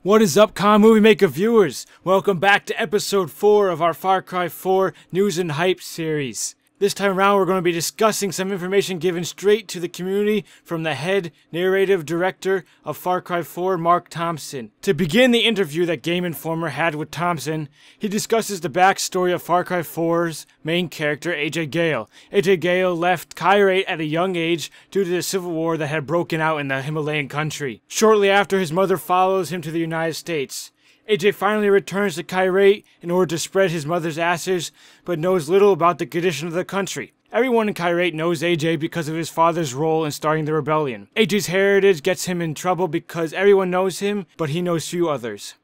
What is up, ConnMovieMaker viewers? Welcome back to episode 4 of our Far Cry 4 News and Hype series. This time around we're going to be discussing some information given straight to the community from the head narrative director of Far Cry 4, Mark Thompson. To begin the interview that GameInformer had with Thompson, he discusses the backstory of Far Cry 4's main character, AJ Gale. AJ Gale left Kyrate at a young age due to the civil war that had broken out in the Himalayan country. Shortly after, his mother follows him to the United States. AJ finally returns to Kyrate in order to spread his mother's ashes, but knows little about the condition of the country. Everyone in Kyrate knows AJ because of his father's role in starting the rebellion. AJ's heritage gets him in trouble because everyone knows him, but he knows few others.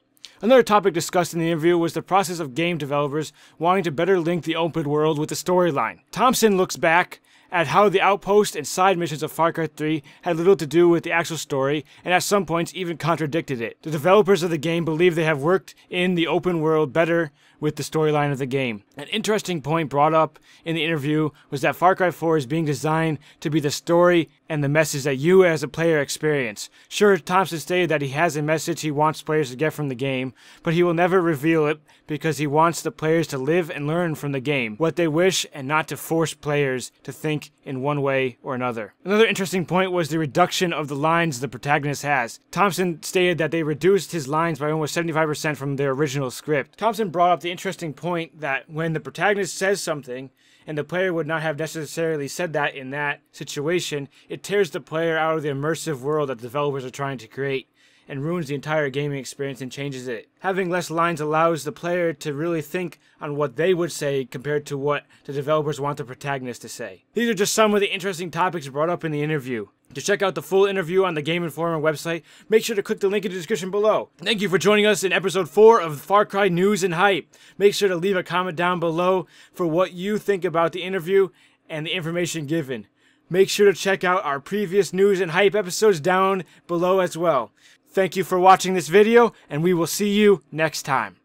Another topic discussed in the interview was the process of game developers wanting to better link the open world with the storyline. Thompson looks back at how the outpost and side missions of Far Cry 3 had little to do with the actual story, and at some points even contradicted it. The developers of the game believe they have worked in the open world better with the storyline of the game. An interesting point brought up in the interview was that Far Cry 4 is being designed to be the story and the message that you as a player experience. Sure, Thompson stated that he has a message he wants players to get from the game, but he will never reveal it because he wants the players to live and learn from the game, what they wish, and not to force players to think in one way or another. Another interesting point was the reduction of the lines the protagonist has. Thompson stated that they reduced his lines by almost 75% from their original script. Thompson brought up the interesting point that when the protagonist says something, and the player would not have necessarily said that in that situation, it tears the player out of the immersive world that developers are trying to create, and ruins the entire gaming experience and changes it. Having less lines allows the player to really think on what they would say compared to what the developers want the protagonist to say. These are just some of the interesting topics brought up in the interview. To check out the full interview on the GameInformer website, make sure to click the link in the description below. Thank you for joining us in episode 4 of Far Cry News and Hype. Make sure to leave a comment down below for what you think about the interview and the information given. Make sure to check out our previous News and Hype episodes down below as well. Thank you for watching this video, and we will see you next time.